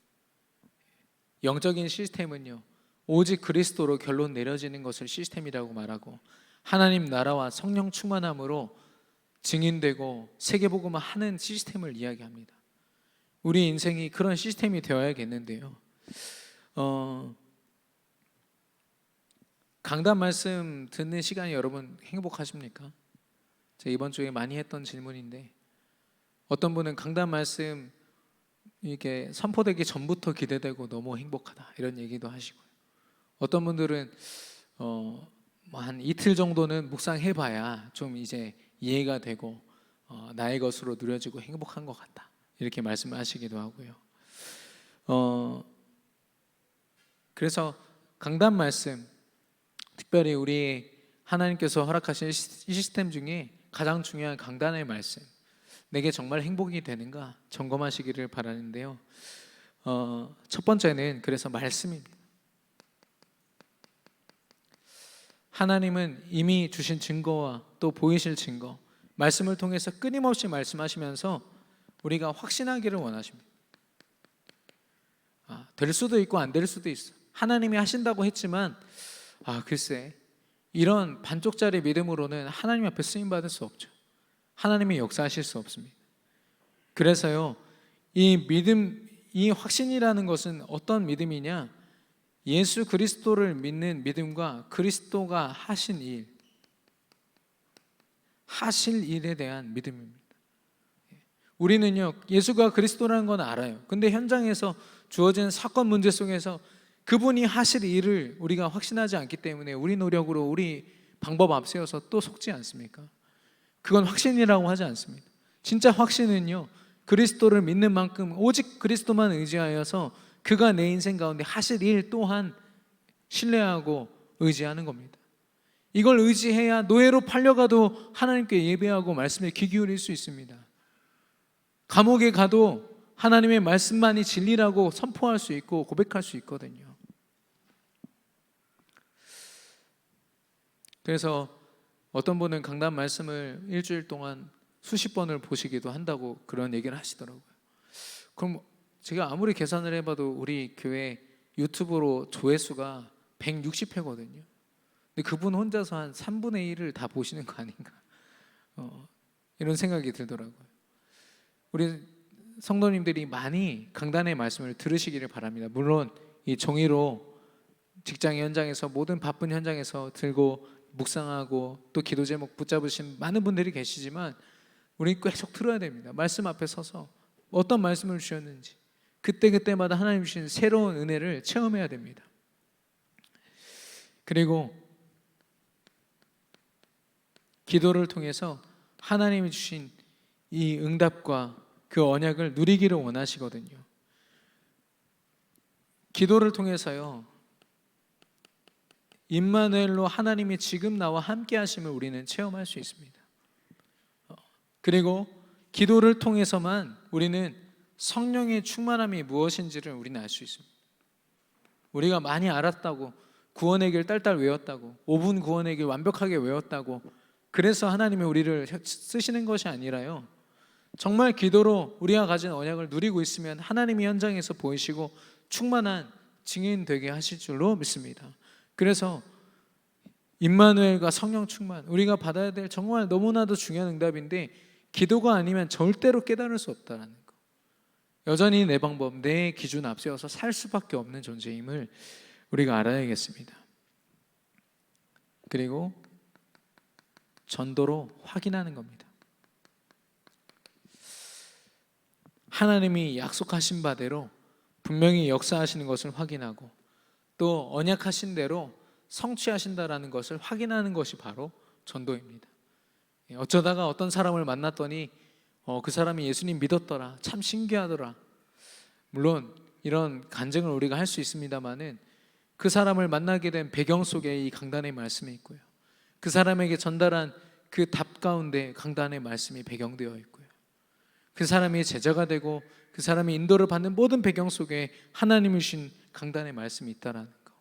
영적인 시스템은요, 오직 그리스도로 결론 내려지는 것을 시스템이라고 말하고, 하나님 나라와 성령 충만함으로 증인되고 세계복음을 하는 시스템을 이야기합니다. 우리 인생이 그런 시스템이 되어야겠는데요, 강단 말씀 듣는 시간이 여러분 행복하십니까? 제가 이번 주에 많이 했던 질문인데, 어떤 분은 강단 말씀 이게 선포되기 전부터 기대되고 너무 행복하다 이런 얘기도 하시고요, 어떤 분들은 한 이틀 정도는 묵상해봐야 좀 이제 이해가 되고 나의 것으로 누려지고 행복한 것 같다 이렇게 말씀하시기도 하고요. 그래서 강단 말씀, 특별히 우리 하나님께서 허락하신 시스템 중에 가장 중요한 강단의 말씀, 내게 정말 행복이 되는가 점검하시기를 바라는데요, 첫 번째는 그래서 말씀입니다. 하나님은 이미 주신 증거와 또 보이실 증거, 말씀을 통해서 끊임없이 말씀하시면서 우리가 확신하기를 원하십니다. 될 수도 있고 안 될 수도 있어. 하나님이 하신다고 했지만 글쎄, 이런 반쪽짜리 믿음으로는 하나님 앞에 쓰임받을 수 없죠. 하나님이 역사하실 수 없습니다. 그래서요, 이 믿음, 이 확신이라는 것은 어떤 믿음이냐, 예수 그리스도를 믿는 믿음과 그리스도가 하신 일, 하실 일에 대한 믿음입니다. 우리는요, 예수가 그리스도라는 건 알아요. 근데 현장에서 주어진 사건 문제 속에서 그분이 하실 일을 우리가 확신하지 않기 때문에 우리 노력으로 우리 방법 앞세워서 또 속지 않습니까? 그건 확신이라고 하지 않습니다. 진짜 확신은요, 그리스도를 믿는 만큼 오직 그리스도만 의지하여서 그가 내 인생 가운데 하실 일 또한 신뢰하고 의지하는 겁니다. 이걸 의지해야 노예로 팔려가도 하나님께 예배하고 말씀에 귀 기울일 수 있습니다. 감옥에 가도 하나님의 말씀만이 진리라고 선포할 수 있고 고백할 수 있거든요. 그래서 어떤 분은 강단 말씀을 일주일 동안 수십 번을 보시기도 한다고 그런 얘기를 하시더라고요. 그럼 제가 아무리 계산을 해봐도 우리 교회 유튜브로 조회수가 160회거든요. 근데 그분 혼자서 한 3분의 1을 다 보시는 거 아닌가, 이런 생각이 들더라고요. 우리 성도님들이 많이 강단의 말씀을 들으시기를 바랍니다. 물론 이 종이로 직장 현장에서, 모든 바쁜 현장에서 들고 묵상하고 또 기도 제목 붙잡으신 많은 분들이 계시지만 우리 계속 들어야 됩니다. 말씀 앞에 서서 어떤 말씀을 주셨는지 그때그때마다 하나님 주신 새로운 은혜를 체험해야 됩니다. 그리고 기도를 통해서 하나님이 주신 이 응답과 그 언약을 누리기를 원하시거든요. 기도를 통해서요, 임마누엘로 하나님이 지금 나와 함께 하심을 우리는 체험할 수 있습니다. 그리고 기도를 통해서만 우리는 성령의 충만함이 무엇인지를 우리는 알 수 있습니다. 우리가 많이 알았다고, 구원의 길 딸딸 외웠다고, 5분 구원의 길 완벽하게 외웠다고, 그래서 하나님이 우리를 쓰시는 것이 아니라요, 정말 기도로 우리가 가진 언약을 누리고 있으면 하나님이 현장에서 보이시고 충만한 증인 되게 하실 줄로 믿습니다. 그래서 임마누엘과 성령 충만, 우리가 받아야 될 정말 너무나도 중요한 응답인데, 기도가 아니면 절대로 깨달을 수 없다는 거. 여전히 내 방법, 내 기준 앞세워서 살 수밖에 없는 존재임을 우리가 알아야겠습니다. 그리고 전도로 확인하는 겁니다. 하나님이 약속하신 바대로 분명히 역사하시는 것을 확인하고, 또 언약하신 대로 성취하신다라는 것을 확인하는 것이 바로 전도입니다. 어쩌다가 어떤 사람을 만났더니 그 사람이 예수님 믿었더라, 참 신기하더라. 물론 이런 간증을 우리가 할 수 있습니다만은, 그 사람을 만나게 된 배경 속에 이 강단의 말씀이 있고요, 그 사람에게 전달한 그 답 가운데 강단의 말씀이 배경되어 있고요, 그 사람이 제자가 되고 그 사람이 인도를 받는 모든 배경 속에 하나님이 주신 강단의 말씀이 있다라는 거,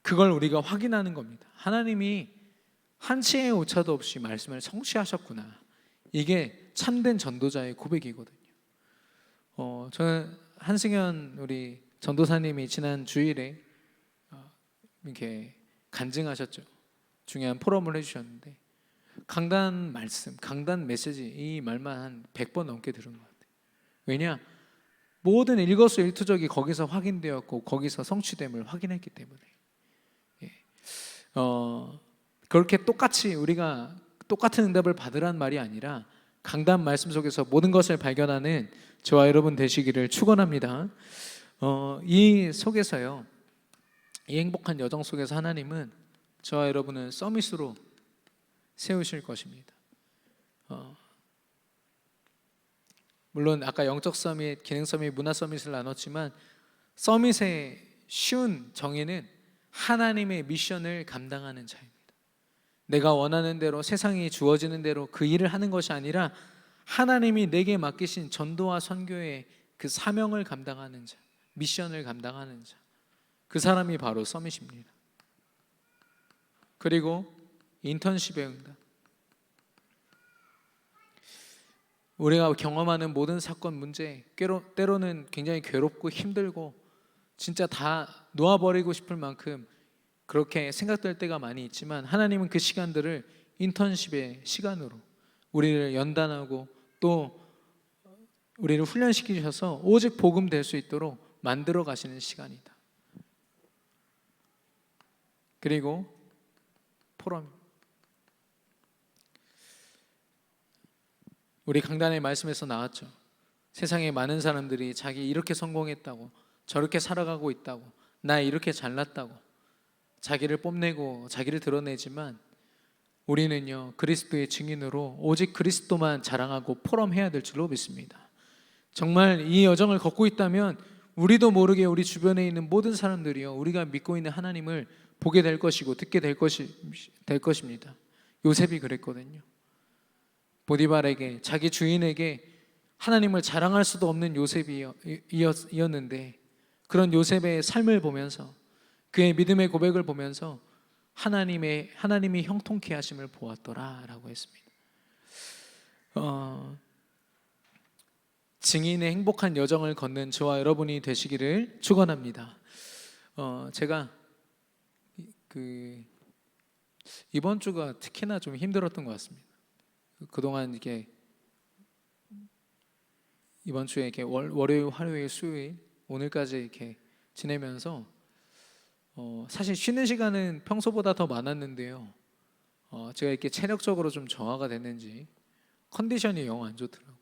그걸 우리가 확인하는 겁니다. 하나님이 한치의 오차도 없이 말씀을 성취하셨구나. 이게 참된 전도자의 고백이거든요. 저는 한승현 우리 전도사님이 지난 주일에 이렇게 간증하셨죠. 중요한 포럼을 해주셨는데, 강단 말씀, 강단 메시지, 이 말만 한 100번 넘게 들은 것 같아요. 왜냐? 모든 일거수일투족이 거기서 확인되었고 거기서 성취됨을 확인했기 때문에. 그렇게 똑같이 우리가 똑같은 응답을 받으란 말이 아니라, 강단 말씀 속에서 모든 것을 발견하는 저와 여러분 되시기를 축원합니다. 이 속에서요, 이 행복한 여정 속에서 하나님은 저와 여러분을 서밋으로 세우실 것입니다. 물론 아까 영적 서밋, 기능 서밋, 문화 서밋을 나눴지만, 서밋의 쉬운 정의는 하나님의 미션을 감당하는 자입니다. 내가 원하는 대로, 세상이 주어지는 대로 그 일을 하는 것이 아니라 하나님이 내게 맡기신 전도와 선교의 그 사명을 감당하는 자, 미션을 감당하는 자, 그 사람이 바로 서밋입니다. 그리고 인턴십의 응답, 우리가 경험하는 모든 사건, 문제, 때로는 굉장히 괴롭고 힘들고 진짜 다 놓아버리고 싶을 만큼 그렇게 생각될 때가 많이 있지만, 하나님은 그 시간들을 인턴십의 시간으로 우리를 연단하고 또 우리를 훈련시키셔서 오직 복음 될 수 있도록 만들어 가시는 시간이다. 그리고 포럼, 우리 강단의 말씀에서 나왔죠. 세상에 많은 사람들이 자기 이렇게 성공했다고, 저렇게 살아가고 있다고, 나 이렇게 잘났다고 자기를 뽐내고 자기를 드러내지만, 우리는요, 그리스도의 증인으로 오직 그리스도만 자랑하고 포럼해야 될 줄로 믿습니다. 정말 이 여정을 걷고 있다면 우리도 모르게 우리 주변에 있는 모든 사람들이요, 우리가 믿고 있는 하나님을 보게 될 것이고 듣게 될 것입니다. 요셉이 그랬거든요. 보디발에게, 자기 주인에게 하나님을 자랑할 수도 없는 요셉이었는데, 그런 요셉의 삶을 보면서, 그의 믿음의 고백을 보면서 하나님이 형통케 하심을 보았더라라고 했습니다. 증인의 행복한 여정을 걷는 저와 여러분이 되시기를 축원합니다. 제가 이번 주가 특히나 좀 힘들었던 것 같습니다. 그동안 이렇게 이번 주에 이렇게 월요일, 화요일, 수요일, 오늘까지 이렇게 지내면서 사실 쉬는 시간은 평소보다 더 많았는데요, 제가 이렇게 체력적으로 좀 저하가 됐는지 컨디션이 영 안 좋더라고요.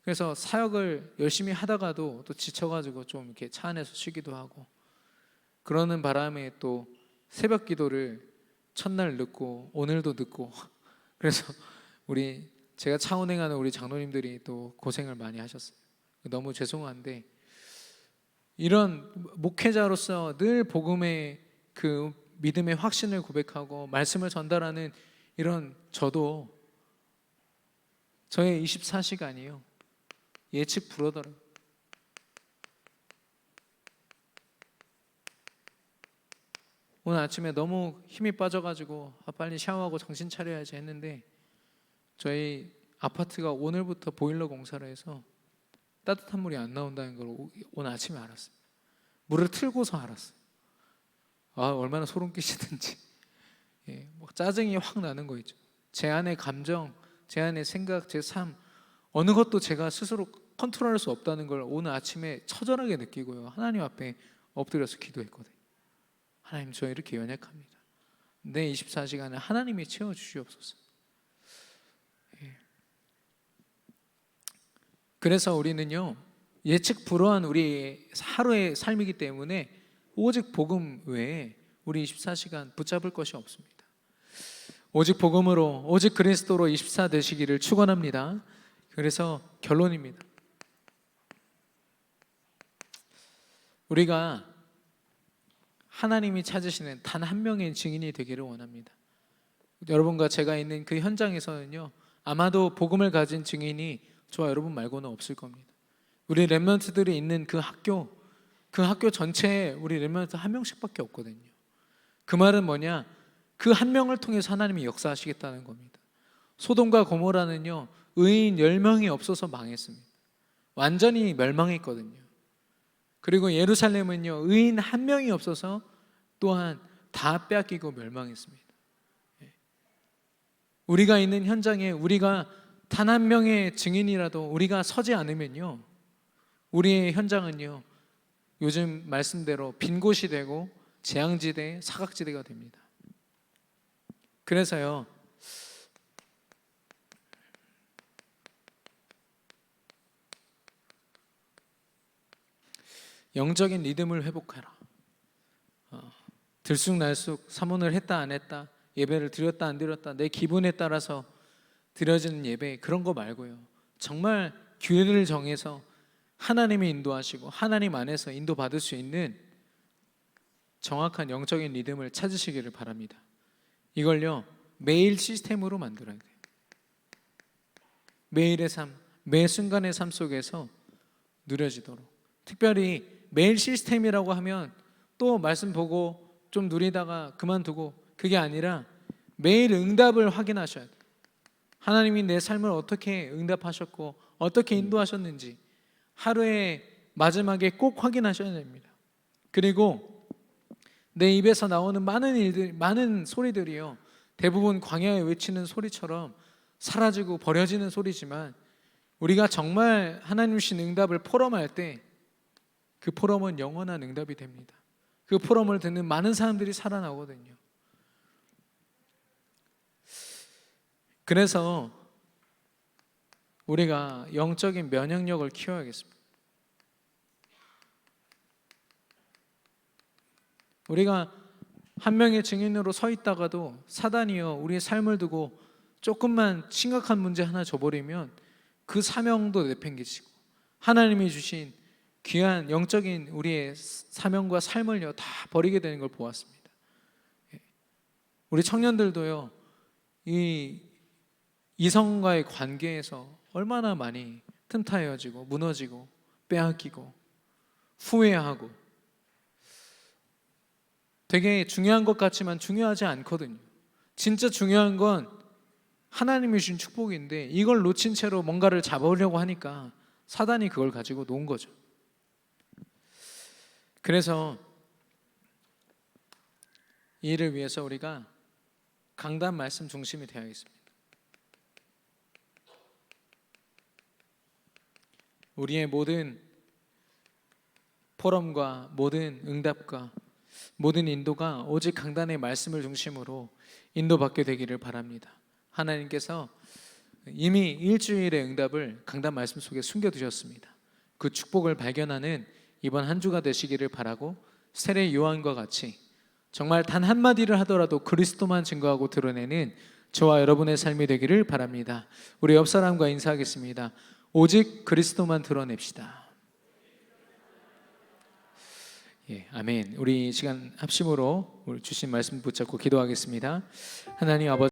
그래서 사역을 열심히 하다가도 또 지쳐가지고 좀 이렇게 차 안에서 쉬기도 하고, 그러는 바람에 또 새벽 기도를 첫날 늦고 오늘도 늦고 그래서 제가 차 운행하는 우리 장로님들이 또 고생을 많이 하셨어요. 너무 죄송한데, 이런 목회자로서 늘 복음의 그 믿음의 확신을 고백하고 말씀을 전달하는 이런 저도 저의 24시간이요 예측 불허더라고요. 오늘 아침에 너무 힘이 빠져가지고 빨리 샤워하고 정신 차려야지 했는데 저희 아파트가 오늘부터 보일러 공사를 해서 따뜻한 물이 안 나온다는 걸 오늘 아침에 알았어요. 물을 틀고서 알았어요. 얼마나 소름 끼치든지. 짜증이 확 나는 거 있죠. 제 안의 감정, 제 안의 생각, 제 삶 어느 것도 제가 스스로 컨트롤할 수 없다는 걸 오늘 아침에 처절하게 느끼고요. 하나님 앞에 엎드려서 기도했거든요. 하나님, 저 이렇게 연약합니다. 내 24시간을 하나님이 채워주시옵소서. 그래서 우리는요 예측 불허한 우리 하루의 삶이기 때문에 오직 복음 외에 우리 24시간 붙잡을 것이 없습니다. 오직 복음으로 오직 그리스도로 24 되시기를 축원합니다. 그래서 결론입니다. 우리가 하나님이 찾으시는 단 한 명의 증인이 되기를 원합니다. 여러분과 제가 있는 그 현장에서는요 아마도 복음을 가진 증인이 저와 여러분 말고는 없을 겁니다. 우리 렘넌트들이 있는 그 학교 전체에 우리 렘넌트 한 명씩밖에 없거든요. 그 말은 뭐냐? 그 한 명을 통해서 하나님이 역사하시겠다는 겁니다. 소돔과 고모라는요 의인 10명이 없어서 망했습니다. 완전히 멸망했거든요. 그리고 예루살렘은요 의인 한 명이 없어서 또한 다 빼앗기고 멸망했습니다. 우리가 있는 현장에 우리가 단 한 명의 증인이라도 우리가 서지 않으면요 우리의 현장은요 요즘 말씀대로 빈 곳이 되고 재앙지대, 사각지대가 됩니다. 그래서요 영적인 리듬을 회복하라. 들쑥날쑥 사문을 했다 안 했다, 예배를 드렸다 안 드렸다, 내 기분에 따라서 드려지는 예배, 그런 거 말고요 정말 기회를 정해서 하나님이 인도하시고 하나님 안에서 인도받을 수 있는 정확한 영적인 리듬을 찾으시기를 바랍니다. 이걸요 매일 시스템으로 만들어야 돼요. 매일의 삶, 매 순간의 삶 속에서 누려지도록. 특별히 매일 시스템이라고 하면 또 말씀 보고 좀 누리다가 그만두고, 그게 아니라 매일 응답을 확인하셔야 돼요. 하나님이 내 삶을 어떻게 응답하셨고 어떻게 인도하셨는지 하루의 마지막에 꼭 확인하셔야 됩니다. 그리고 내 입에서 나오는 많은 일들, 많은 소리들이요 대부분 광야에 외치는 소리처럼 사라지고 버려지는 소리지만, 우리가 정말 하나님 주신 응답을 포럼할 때 그 포럼은 영원한 응답이 됩니다. 그 포럼을 듣는 많은 사람들이 살아나거든요. 그래서 우리가 영적인 면역력을 키워야겠습니다. 우리가 한 명의 증인으로 서 있다가도 사단이요 우리의 삶을 두고 조금만 심각한 문제 하나 줘버리면 그 사명도 내팽개치고 하나님이 주신 귀한 영적인 우리의 사명과 삶을요 다 버리게 되는 걸 보았습니다. 우리 청년들도요 이 이성과의 관계에서 얼마나 많이 틈타여지고 무너지고 빼앗기고 후회하고, 되게 중요한 것 같지만 중요하지 않거든요. 진짜 중요한 건 하나님이 주신 축복인데 이걸 놓친 채로 뭔가를 잡으려고 하니까 사단이 그걸 가지고 놓은 거죠. 그래서 이를 위해서 우리가 강단 말씀 중심이 되어야겠습니다. 우리의 모든 포럼과 모든 응답과 모든 인도가 오직 강단의 말씀을 중심으로 인도받게 되기를 바랍니다. 하나님께서 이미 일주일의 응답을 강단 말씀 속에 숨겨두셨습니다. 그 축복을 발견하는 이번 한 주가 되시기를 바라고, 세례 요한과 같이 정말 단 한마디를 하더라도 그리스도만 증거하고 드러내는 저와 여러분의 삶이 되기를 바랍니다. 우리 옆 사람과 인사하겠습니다. 오직 그리스도만 드러냅시다. 예, 아멘. 우리 시간 합심으로 우리 주신 말씀 붙잡고 기도하겠습니다. 하나님 아버지.